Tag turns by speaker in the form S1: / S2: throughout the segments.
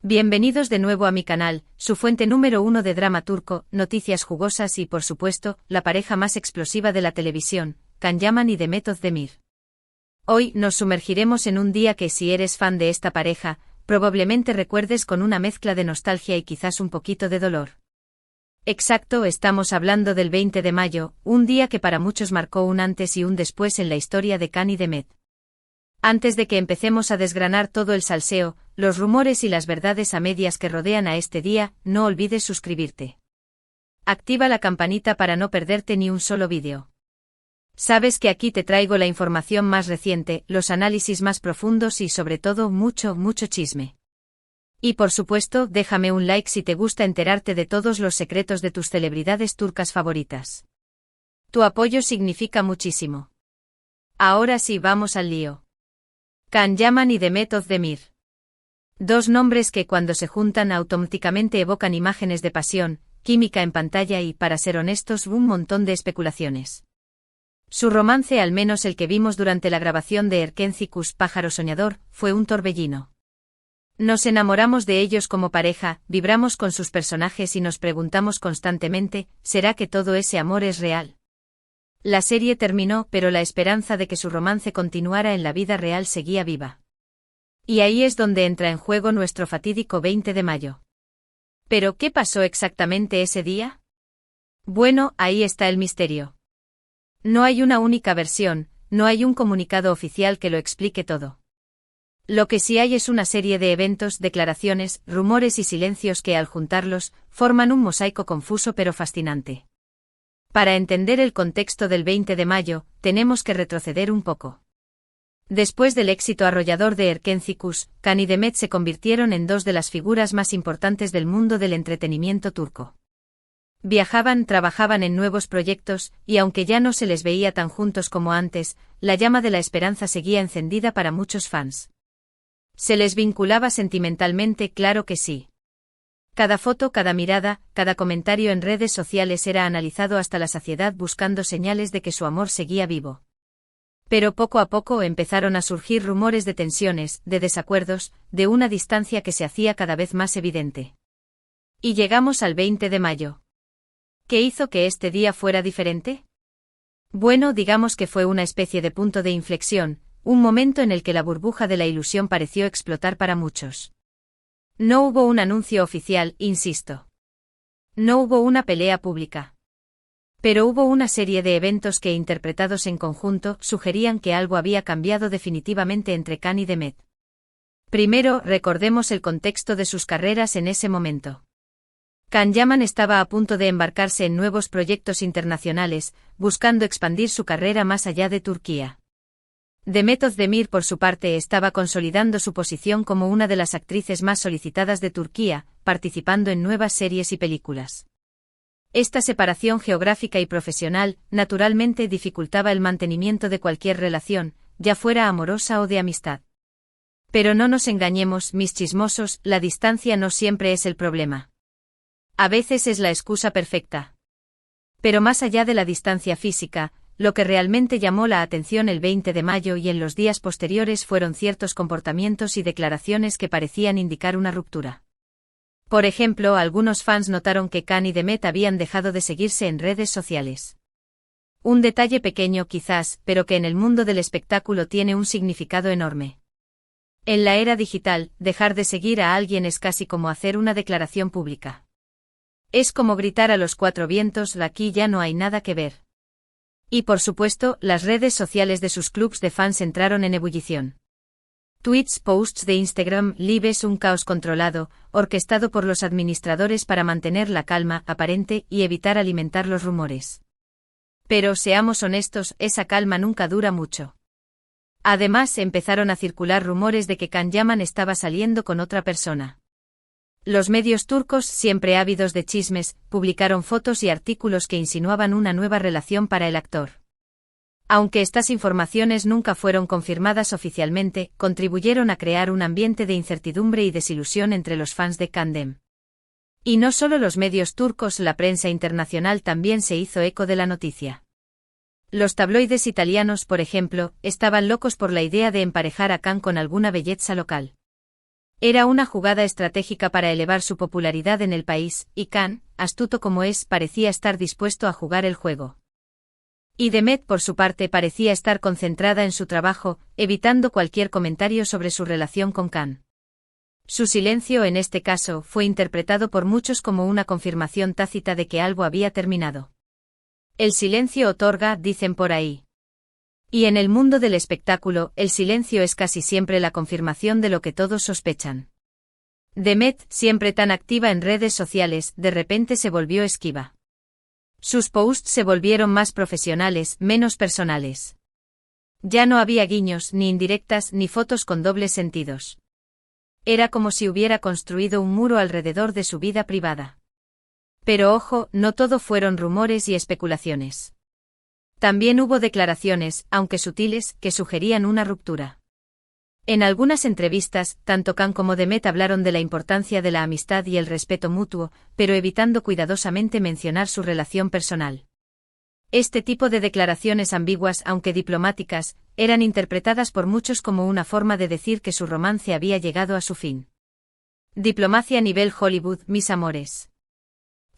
S1: Bienvenidos de nuevo a mi canal, su fuente número 1 de drama turco, noticias jugosas y por supuesto, la pareja más explosiva de la televisión, Can Yaman y Demet Özdemir. Hoy nos sumergiremos en un día que si eres fan de esta pareja, probablemente recuerdes con una mezcla de nostalgia y quizás un poquito de dolor. Exacto, estamos hablando del 20 de mayo, un día que para muchos marcó un antes y un después en la historia de Can y Demet. Antes de que empecemos a desgranar todo el salseo, los rumores y las verdades a medias que rodean a este día, no olvides suscribirte. Activa la campanita para no perderte ni un solo vídeo. Sabes que aquí te traigo la información más reciente, los análisis más profundos y sobre todo mucho chisme. Y por supuesto, déjame un like si te gusta enterarte de todos los secretos de tus celebridades turcas favoritas. Tu apoyo significa muchísimo. Ahora sí, vamos al lío. Can Yaman y Demet Özdemir. Dos nombres que cuando se juntan automáticamente evocan imágenes de pasión, química en pantalla y, para ser honestos, un montón de especulaciones. Su romance, al menos el que vimos durante la grabación de Erkenci Kuş Pájaro Soñador, fue un torbellino. Nos enamoramos de ellos como pareja, vibramos con sus personajes y nos preguntamos constantemente, ¿será que todo ese amor es real? La serie terminó, pero la esperanza de que su romance continuara en la vida real seguía viva. Y ahí es donde entra en juego nuestro fatídico 20 de mayo. ¿Pero qué pasó exactamente ese día? Bueno, ahí está el misterio. No hay una única versión, no hay un comunicado oficial que lo explique todo. Lo que sí hay es una serie de eventos, declaraciones, rumores y silencios que al juntarlos, forman un mosaico confuso pero fascinante. Para entender el contexto del 20 de mayo, tenemos que retroceder un poco. Después del éxito arrollador de Erkenci Kuş, Can y Demet se convirtieron en dos de las figuras más importantes del mundo del entretenimiento turco. Viajaban, trabajaban en nuevos proyectos, y aunque ya no se les veía tan juntos como antes, la llama de la esperanza seguía encendida para muchos fans. ¿Se les vinculaba sentimentalmente? Claro que sí. Cada foto, cada mirada, cada comentario en redes sociales era analizado hasta la saciedad buscando señales de que su amor seguía vivo. Pero poco a poco empezaron a surgir rumores de tensiones, de desacuerdos, de una distancia que se hacía cada vez más evidente. Y llegamos al 20 de mayo. ¿Qué hizo que este día fuera diferente? Bueno, digamos que fue una especie de punto de inflexión, un momento en el que la burbuja de la ilusión pareció explotar para muchos. No hubo un anuncio oficial, insisto. No hubo una pelea pública. Pero hubo una serie de eventos que, interpretados en conjunto, sugerían que algo había cambiado definitivamente entre Can y Demet. Primero, recordemos el contexto de sus carreras en ese momento. Can Yaman estaba a punto de embarcarse en nuevos proyectos internacionales, buscando expandir su carrera más allá de Turquía. Demet Özdemir, por su parte, estaba consolidando su posición como una de las actrices más solicitadas de Turquía, participando en nuevas series y películas. Esta separación geográfica y profesional, naturalmente, dificultaba el mantenimiento de cualquier relación, ya fuera amorosa o de amistad. Pero no nos engañemos, mis chismosos, la distancia no siempre es el problema. A veces es la excusa perfecta. Pero más allá de la distancia física, lo que realmente llamó la atención el 20 de mayo y en los días posteriores fueron ciertos comportamientos y declaraciones que parecían indicar una ruptura. Por ejemplo, algunos fans notaron que Can y Demet habían dejado de seguirse en redes sociales. Un detalle pequeño quizás, pero que en el mundo del espectáculo tiene un significado enorme. En la era digital, dejar de seguir a alguien es casi como hacer una declaración pública. Es como gritar a los cuatro vientos: aquí ya no hay nada que ver. Y por supuesto, las redes sociales de sus clubs de fans entraron en ebullición. Tweets, posts de Instagram, lives, un caos controlado, orquestado por los administradores para mantener la calma aparente y evitar alimentar los rumores. Pero seamos honestos, esa calma nunca dura mucho. Además, empezaron a circular rumores de que Can Yaman estaba saliendo con otra persona. Los medios turcos, siempre ávidos de chismes, publicaron fotos y artículos que insinuaban una nueva relación para el actor. Aunque estas informaciones nunca fueron confirmadas oficialmente, contribuyeron a crear un ambiente de incertidumbre y desilusión entre los fans de Can. Y no solo los medios turcos, la prensa internacional también se hizo eco de la noticia. Los tabloides italianos, por ejemplo, estaban locos por la idea de emparejar a Can con alguna belleza local. Era una jugada estratégica para elevar su popularidad en el país, y Khan, astuto como es, parecía estar dispuesto a jugar el juego. Y Demet, por su parte, parecía estar concentrada en su trabajo, evitando cualquier comentario sobre su relación con Khan. Su silencio en este caso fue interpretado por muchos como una confirmación tácita de que algo había terminado. El silencio otorga, dicen por ahí. Y en el mundo del espectáculo, el silencio es casi siempre la confirmación de lo que todos sospechan. Demet, siempre tan activa en redes sociales, de repente se volvió esquiva. Sus posts se volvieron más profesionales, menos personales. Ya no había guiños, ni indirectas, ni fotos con dobles sentidos. Era como si hubiera construido un muro alrededor de su vida privada. Pero ojo, no todo fueron rumores y especulaciones. También hubo declaraciones, aunque sutiles, que sugerían una ruptura. En algunas entrevistas, tanto Khan como Demet hablaron de la importancia de la amistad y el respeto mutuo, pero evitando cuidadosamente mencionar su relación personal. Este tipo de declaraciones ambiguas, aunque diplomáticas, eran interpretadas por muchos como una forma de decir que su romance había llegado a su fin. Diplomacia nivel Hollywood, mis amores.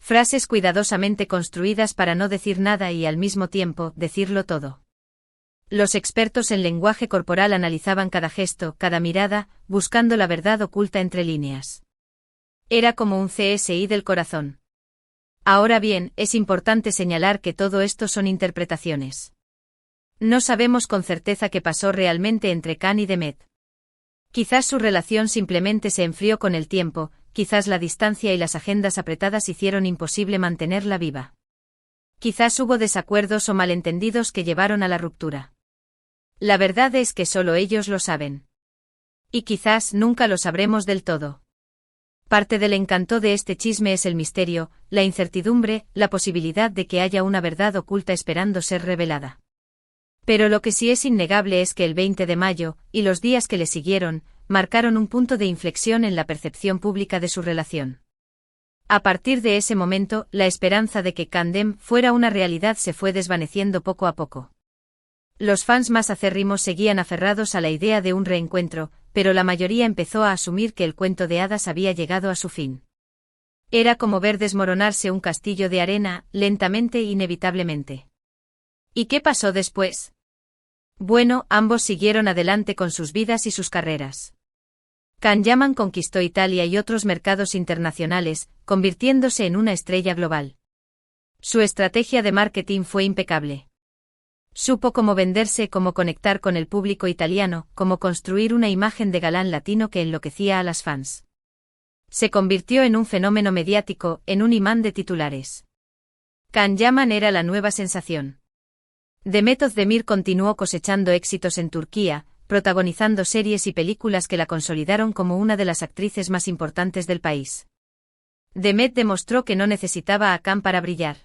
S1: Frases cuidadosamente construidas para no decir nada y al mismo tiempo decirlo todo. Los expertos en lenguaje corporal analizaban cada gesto, cada mirada, buscando la verdad oculta entre líneas. Era como un CSI del corazón. Ahora bien, es importante señalar que todo esto son interpretaciones. No sabemos con certeza qué pasó realmente entre Khan y Demet. Quizás su relación simplemente se enfrió con el tiempo, quizás la distancia y las agendas apretadas hicieron imposible mantenerla viva. Quizás hubo desacuerdos o malentendidos que llevaron a la ruptura. La verdad es que solo ellos lo saben. Y quizás nunca lo sabremos del todo. Parte del encanto de este chisme es el misterio, la incertidumbre, la posibilidad de que haya una verdad oculta esperando ser revelada. Pero lo que sí es innegable es que el 20 de mayo, y los días que le siguieron, marcaron un punto de inflexión en la percepción pública de su relación. A partir de ese momento, la esperanza de que Khan-Dem fuera una realidad se fue desvaneciendo poco a poco. Los fans más acérrimos seguían aferrados a la idea de un reencuentro, pero la mayoría empezó a asumir que el cuento de hadas había llegado a su fin. Era como ver desmoronarse un castillo de arena, lentamente e inevitablemente. ¿Y qué pasó después? Bueno, ambos siguieron adelante con sus vidas y sus carreras. Khan Yaman conquistó Italia y otros mercados internacionales, convirtiéndose en una estrella global. Su estrategia de marketing fue impecable. Supo cómo venderse, cómo conectar con el público italiano, cómo construir una imagen de galán latino que enloquecía a las fans. Se convirtió en un fenómeno mediático, en un imán de titulares. Khan Yaman era la nueva sensación. Demet Özdemir continuó cosechando éxitos en Turquía, protagonizando series y películas que la consolidaron como una de las actrices más importantes del país. Demet demostró que no necesitaba a Khan para brillar.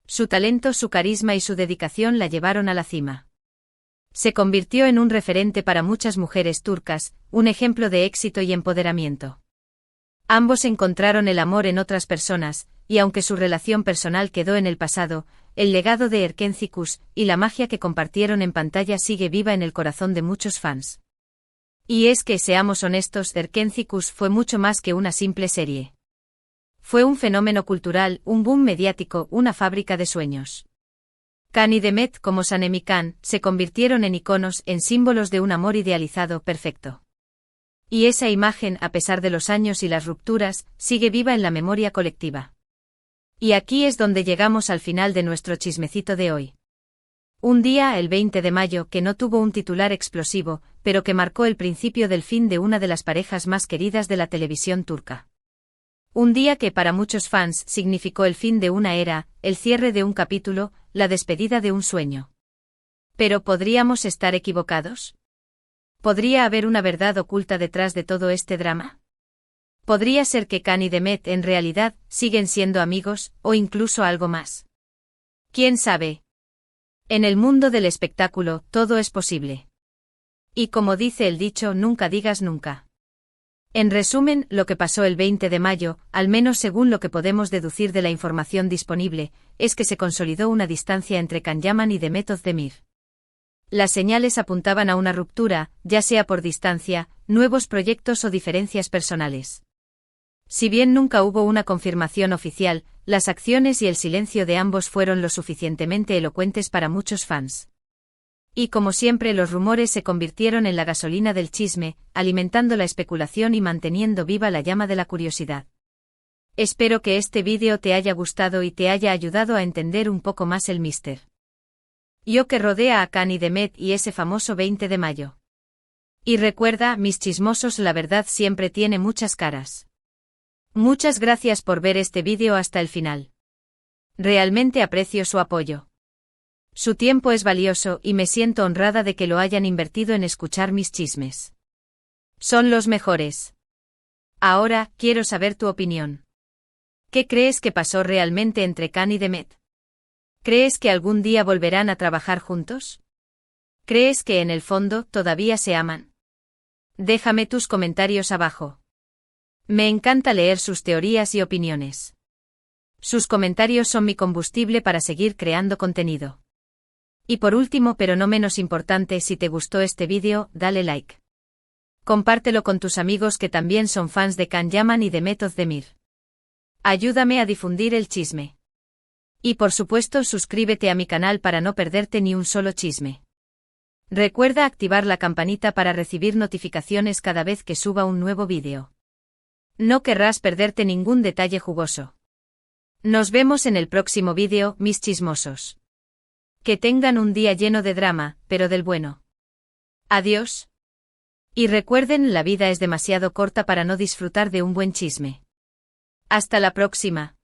S1: Su talento, su carisma y su dedicación la llevaron a la cima. Se convirtió en un referente para muchas mujeres turcas, un ejemplo de éxito y empoderamiento. Ambos encontraron el amor en otras personas, y aunque su relación personal quedó en el pasado, el legado de Erkencikus y la magia que compartieron en pantalla sigue viva en el corazón de muchos fans. Y es que, seamos honestos, Erkencikus fue mucho más que una simple serie. Fue un fenómeno cultural, un boom mediático, una fábrica de sueños. Khan y Demet, como Sanem y Khan, se convirtieron en iconos, en símbolos de un amor idealizado, perfecto. Y esa imagen, a pesar de los años y las rupturas, sigue viva en la memoria colectiva. Y aquí es donde llegamos al final de nuestro chismecito de hoy. Un día, el 20 de mayo, que no tuvo un titular explosivo, pero que marcó el principio del fin de una de las parejas más queridas de la televisión turca. Un día que para muchos fans significó el fin de una era, el cierre de un capítulo, la despedida de un sueño. ¿Pero podríamos estar equivocados? ¿Podría haber una verdad oculta detrás de todo este drama? ¿Podría ser que Khan y Demet en realidad siguen siendo amigos, o incluso algo más? ¿Quién sabe? En el mundo del espectáculo, todo es posible. Y como dice el dicho, nunca digas nunca. En resumen, lo que pasó el 20 de mayo, al menos según lo que podemos deducir de la información disponible, es que se consolidó una distancia entre Khan Yaman y Demet Özdemir. Las señales apuntaban a una ruptura, ya sea por distancia, nuevos proyectos o diferencias personales. Si bien nunca hubo una confirmación oficial, las acciones y el silencio de ambos fueron lo suficientemente elocuentes para muchos fans. Y como siempre, los rumores se convirtieron en la gasolina del chisme, alimentando la especulación y manteniendo viva la llama de la curiosidad. Espero que este vídeo te haya gustado y te haya ayudado a entender un poco más el mister. Yo que rodea a Kanye de Met y ese famoso 20 de mayo. Y recuerda, mis chismosos, la verdad siempre tiene muchas caras. Muchas gracias por ver este vídeo hasta el final. Realmente aprecio su apoyo. Su tiempo es valioso y me siento honrada de que lo hayan invertido en escuchar mis chismes. Son los mejores. Ahora, quiero saber tu opinión. ¿Qué crees que pasó realmente entre Kanye y Demet? ¿Crees que algún día volverán a trabajar juntos? ¿Crees que en el fondo todavía se aman? Déjame tus comentarios abajo. Me encanta leer sus teorías y opiniones. Sus comentarios son mi combustible para seguir creando contenido. Y por último, pero no menos importante, si te gustó este vídeo, dale like. Compártelo con tus amigos que también son fans de Can Yaman y de Method Demir. Ayúdame a difundir el chisme. Y por supuesto, suscríbete a mi canal para no perderte ni un solo chisme. Recuerda activar la campanita para recibir notificaciones cada vez que suba un nuevo vídeo. No querrás perderte ningún detalle jugoso. Nos vemos en el próximo vídeo, mis chismosos. Que tengan un día lleno de drama, pero del bueno. Adiós. Y recuerden, la vida es demasiado corta para no disfrutar de un buen chisme. Hasta la próxima.